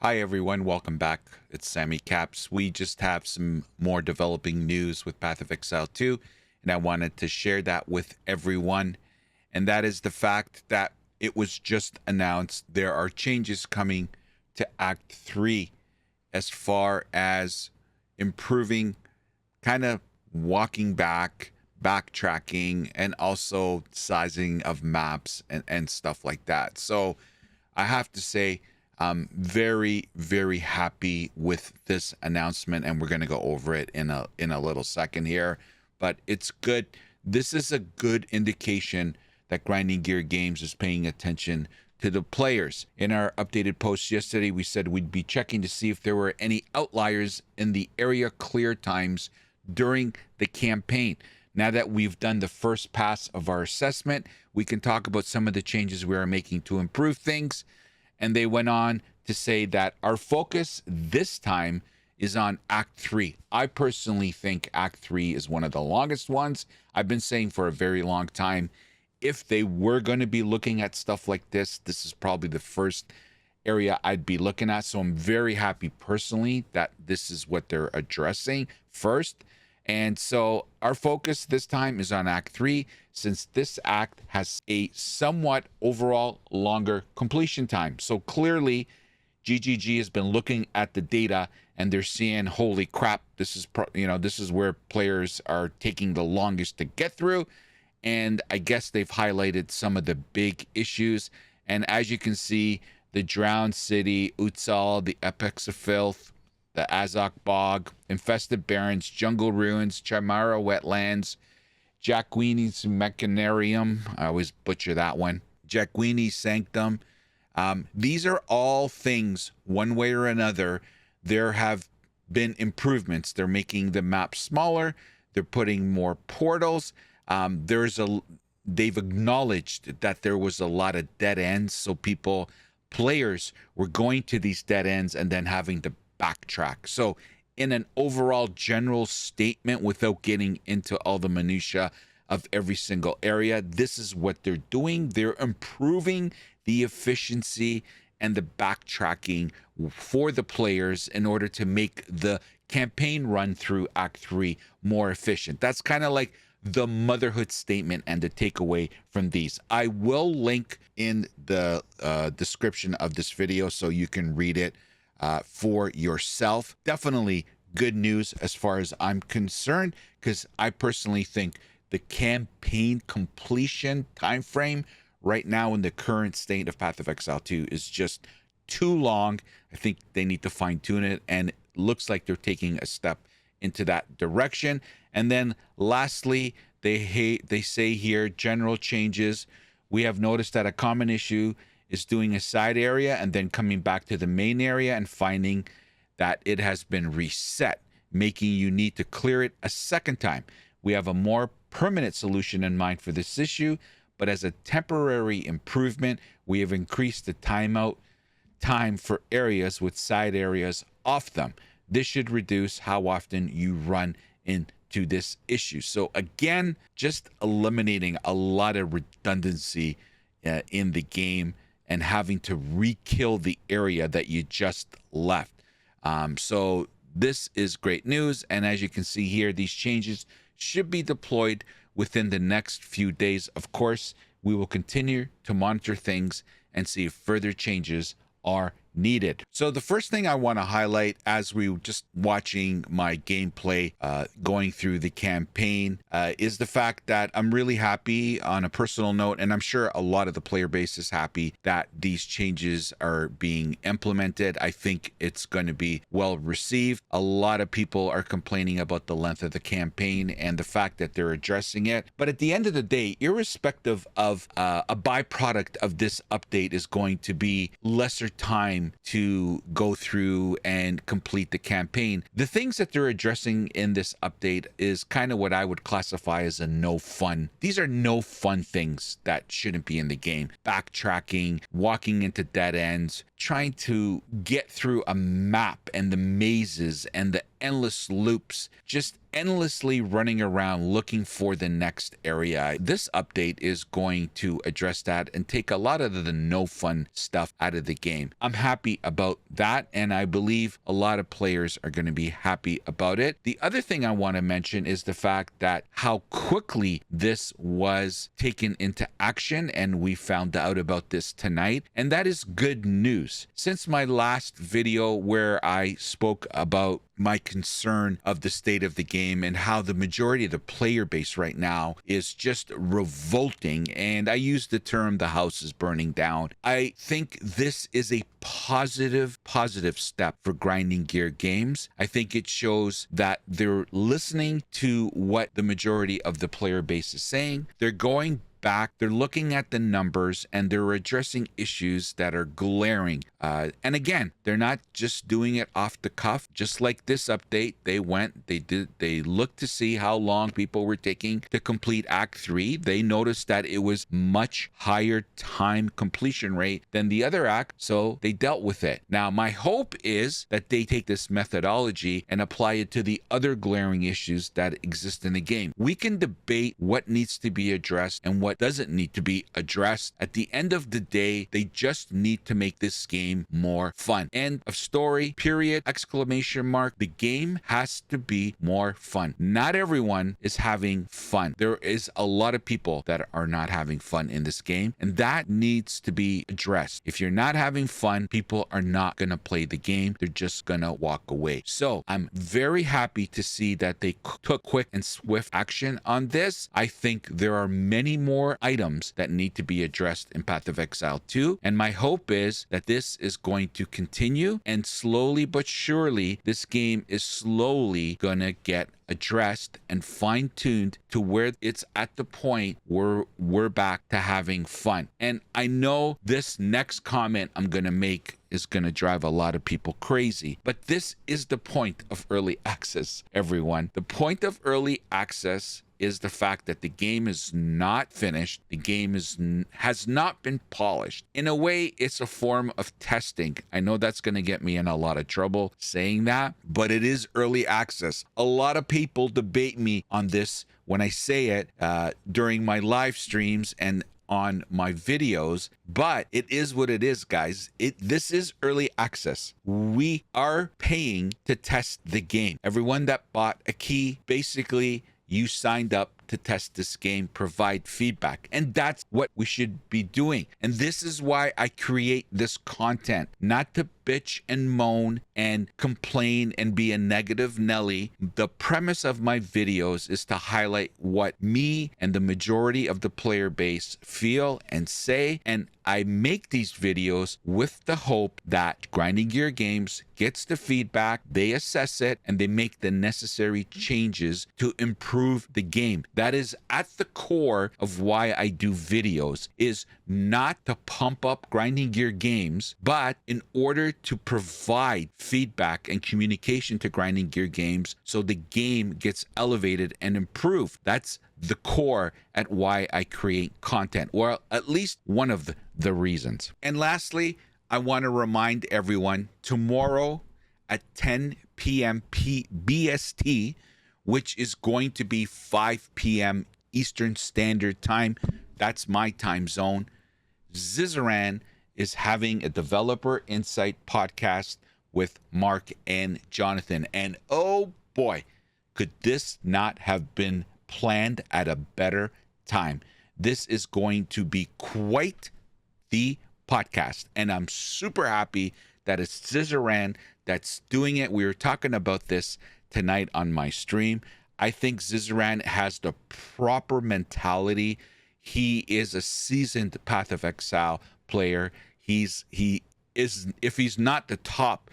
Hi everyone, welcome back. It's SamyCaps. We just have some more developing news with Path of Exile 2, and I wanted to share that with everyone. And that is the fact that it was just announced there are changes coming to Act 3 as far as improving, kind of walking back, backtracking, and also sizing of maps and stuff like that. So I have to say, I'm very, very happy with this announcement, and we're going to go over it in a little second here. But it's good. This is a good indication that Grinding Gear Games is paying attention to the players. In our updated post yesterday, we said we'd be checking to see if there were any outliers in the area clear times during the campaign. Now that we've done the first pass of our assessment, we can talk about some of the changes we are making to improve things. And they went on to say that our focus this time is on Act 3. I personally think Act 3 is one of the longest ones. I've been saying for a very long time, if they were going to be looking at stuff like this, this is probably the first area I'd be looking at. So I'm very happy personally that this is what they're addressing first. And so our focus this time is on Act 3, since this act has a somewhat overall longer completion time. So clearly, GGG has been looking at the data and they're seeing, holy crap, this is where players are taking the longest to get through. And I guess they've highlighted some of the big issues. And as you can see, the Drowned City, Utsal, the Apex of Filth, the Azok Bog, Infested Barrens, Jungle Ruins, Chimera Wetlands, Jacquini's Mechanarium, I always butcher that one, Jacquini's Sanctum. These are all things, one way or another, there have been improvements. They're making the map smaller, they're putting more portals. They've acknowledged that there was a lot of dead ends, so players were going to these dead ends and then having to backtrack. So in an overall general statement, without getting into all the minutia of every single area, this is what they're doing. They're improving the efficiency and the backtracking for the players in order to make the campaign run through Act 3 more efficient. That's kind of like the motherhood statement and the takeaway from these. I will link in the description of this video so you can read it for yourself. Definitely good news as far as I'm concerned, because I personally think the campaign completion time frame right now in the current state of Path of Exile 2 is just too long. I think they need to fine tune it, and it looks like they're taking a step into that direction. And then lastly, they say here, general changes. We have noticed that a common issue is doing a side area and then coming back to the main area and finding that it has been reset, making you need to clear it a second time. We have a more permanent solution in mind for this issue, but as a temporary improvement, we have increased the timeout time for areas with side areas off them. This should reduce how often you run into this issue. So again, just eliminating a lot of redundancy in the game and having to re-kill the area that you just left. So this is great news. And as you can see here, these changes should be deployed within the next few days. Of course, we will continue to monitor things and see if further changes are needed. So the first thing I want to highlight as we were just watching my gameplay going through the campaign is the fact that I'm really happy on a personal note, and I'm sure a lot of the player base is happy that these changes are being implemented. I think it's going to be well received. A lot of people are complaining about the length of the campaign and the fact that they're addressing it. But at the end of the day, irrespective of a byproduct of this update is going to be lesser time to go through and complete the campaign. The things that they're addressing in this update is kind of what I would classify as a no fun. These are no fun things that shouldn't be in the game. Backtracking, walking into dead ends, trying to get through a map and the mazes and the endless loops, just endlessly running around looking for the next area. This update is going to address that and take a lot of the no fun stuff out of the game. I'm happy about that, and I believe a lot of players are going to be happy about it. The other thing I want to mention is the fact that how quickly this was taken into action, and we found out about this tonight, and that is good news. Since my last video where I spoke about my concern of the state of the game and how the majority of the player base right now is just revolting, and I use the term the house is burning down, I think this is a positive step for Grinding Gear Games. I think it shows that they're listening to what the majority of the player base is saying. They're going back, they're looking at the numbers, and they're addressing issues that are glaring. And again, they're not just doing it off the cuff. Just like this update, they looked to see how long people were taking to complete Act 3. They noticed that it was much higher time completion rate than the other act, so they dealt with it. Now, my hope is that they take this methodology and apply it to the other glaring issues that exist in the game. We can debate what needs to be addressed and what doesn't need to be addressed. At the end of the day, they just need to make this game more fun. End of story, period, exclamation mark. The game has to be more fun. Not everyone is having fun. There is a lot of people that are not having fun in this game, and that needs to be addressed. If you're not having fun, people are not going to play the game. They're just going to walk away. So I'm very happy to see that they took quick and swift action on this. I think there are many more items that need to be addressed in Path of Exile 2, and my hope is that this is going to continue, and slowly but surely this game is slowly gonna get addressed and fine-tuned to where it's at the point where we're back to having fun. And I know this next comment I'm gonna make is going to drive a lot of people crazy, but this is the point of early access, everyone. The point of early access is the fact that the game is not finished. The game has not been polished. In a way, it's a form of testing. I know that's going to get me in a lot of trouble saying that, but it is early access. A lot of people debate me on this when I say it during my live streams and on my videos, but it is what it is, guys. This is early access. We are paying to test the game. Everyone that bought a key, basically you signed up to test this game, provide feedback, and that's what we should be doing. And this is why I create this content, not to bitch and moan and complain and be a negative Nelly. The premise of my videos is to highlight what me and the majority of the player base feel and say, and I make these videos with the hope that Grinding Gear Games gets the feedback, they assess it, and they make the necessary changes to improve the game. That is at the core of why I do videos, is not to pump up Grinding Gear Games, but in order to provide feedback and communication to Grinding Gear Games so the game gets elevated and improved. That's the core at why I create content, or at least one of the reasons. And lastly, I want to remind everyone, tomorrow at 10 p.m. BST, which is going to be 5 p.m. Eastern Standard Time, that's my time zone, Zizaran is having a Developer Insight podcast with Mark and Jonathan. And oh boy, could this not have been planned at a better time. This is going to be quite the podcast, and I'm super happy that it's Zizaran that's doing it. We were talking about this tonight on my stream. I think Zizaran has the proper mentality. He is a seasoned Path of Exile player. He is, if he's not the top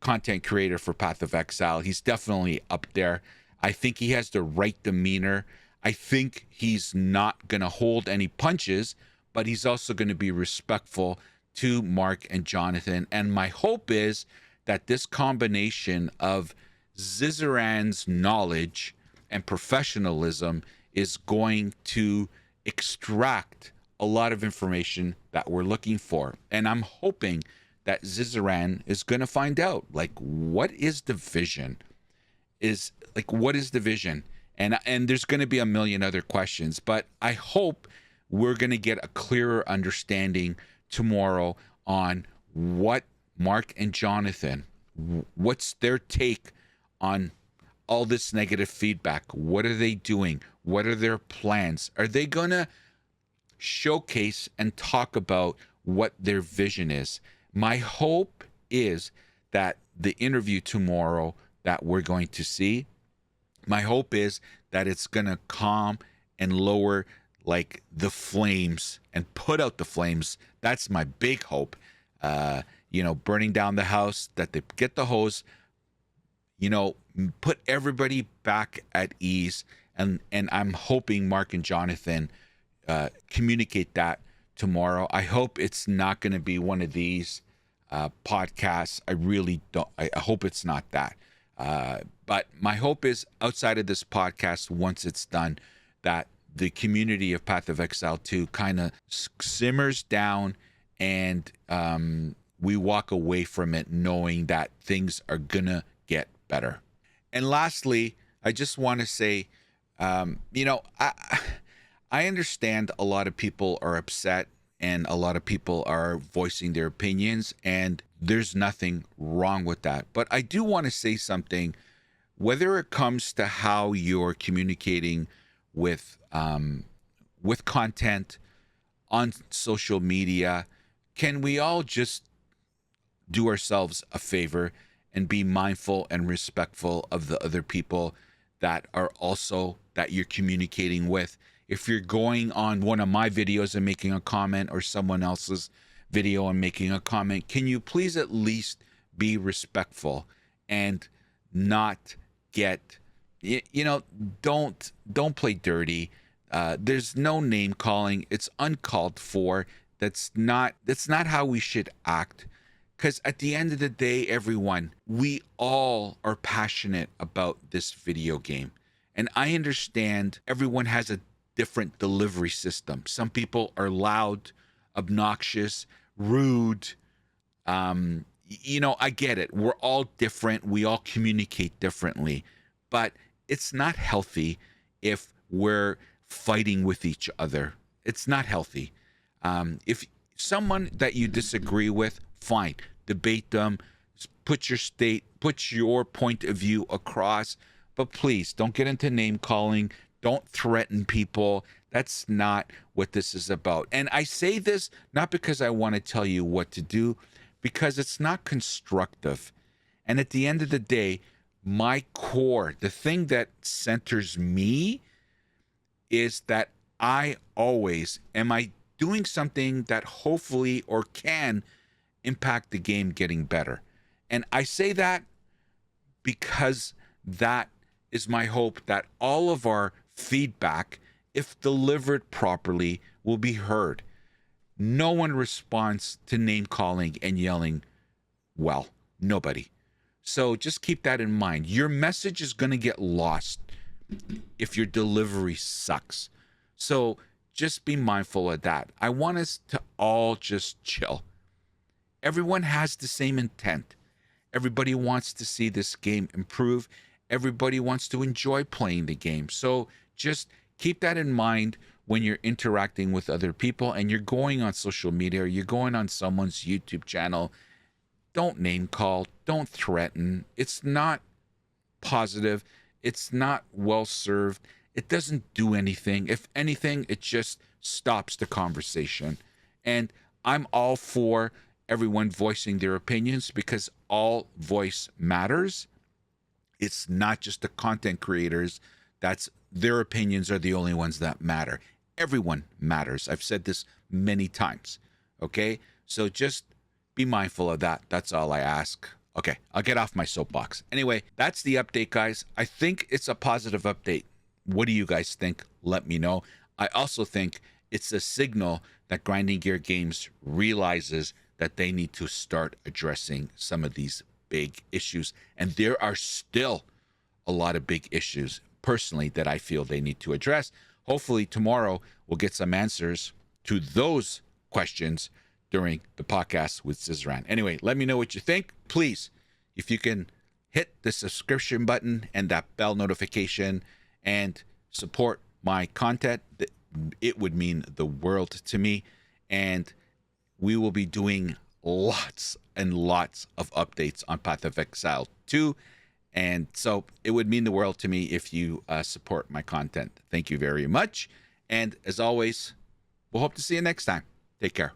content creator for Path of Exile, he's definitely up there. I think he has the right demeanor. I think he's not going to hold any punches, but he's also going to be respectful to Mark and Jonathan. And my hope is that this combination of Zizaran's knowledge and professionalism is going to extract a lot of information that we're looking for. And I'm hoping that Zizaran is going to find out, like, what is the vision? is like, what is the vision? And there's going to be a million other questions, but I hope we're going to get a clearer understanding tomorrow on what Mark and Jonathan, what's their take on all this negative feedback. What are they doing? What are their plans? Are they going to showcase and talk about what their vision is? My hope is that the interview tomorrow that we're going to see, my hope is that it's going to calm and lower like the flames and put out the flames. That's my big hope. Burning down the house, that they get the hose, put everybody back at ease. And I'm hoping Mark and Jonathan communicate that tomorrow. I hope it's not going to be one of these podcasts. I really don't. I hope it's not that. But my hope is, outside of this podcast, once it's done, that the community of Path of Exile 2 kind of simmers down, and we walk away from it knowing that things are going to get better. And lastly, I just want to say, I understand a lot of people are upset and a lot of people are voicing their opinions, and there's nothing wrong with that. But I do want to say something, whether it comes to how you're communicating with content on social media. Can we all just do ourselves a favor and be mindful and respectful of the other people that you're communicating with? If you're going on one of my videos and making a comment, or someone else's video and making a comment, can you please at least be respectful and not get, don't play dirty. There's no name calling. It's uncalled for. That's not how we should act. Because at the end of the day, everyone, we all are passionate about this video game. And I understand everyone has a different delivery system. Some people are loud, obnoxious, rude. I get it. We're all different. We all communicate differently. But it's not healthy if we're fighting with each other. It's not healthy. If someone that you disagree with, fine, debate them, put your point of view across, but please don't get into name calling. Don't threaten people. That's not what this is about. And I say this not because I want to tell you what to do, because it's not constructive. And at the end of the day, my core, the thing that centers me, is that I always am doing something that hopefully or can impact the game getting better. And I say that because that is my hope, that all of our feedback, if delivered properly, will be heard. No one responds to name calling and yelling well. Nobody. So just keep that in mind. Your message is going to get lost if your delivery sucks. So just be mindful of that. I want us to all just chill. Everyone has the same intent. Everybody wants to see this game improve. Everybody wants to enjoy playing the game. So just keep that in mind when you're interacting with other people and you're going on social media or you're going on someone's YouTube channel. Don't name call. Don't threaten. It's not positive. It's not well served. It doesn't do anything. If anything, it just stops the conversation. And I'm all for everyone voicing their opinions, because all voice matters. It's not just the content creators. That's their opinions are the only ones that matter. Everyone matters. I've said this many times. Okay? So just be mindful of that. That's all I ask. Okay, I'll get off my soapbox. Anyway, that's the update, guys. I think it's a positive update. What do you guys think? Let me know. I also think it's a signal that Grinding Gear Games realizes that they need to start addressing some of these big issues. And there are still a lot of big issues, personally, that I feel they need to address. Hopefully tomorrow we'll get some answers to those questions during the podcast with Cizran. Anyway, let me know what you think. Please, if you can hit the subscription button and that bell notification and support my content. It would mean the world to me. And we will be doing lots and lots of updates on Path of Exile 2. And so it would mean the world to me if you support my content. Thank you very much. And as always, we'll hope to see you next time. Take care.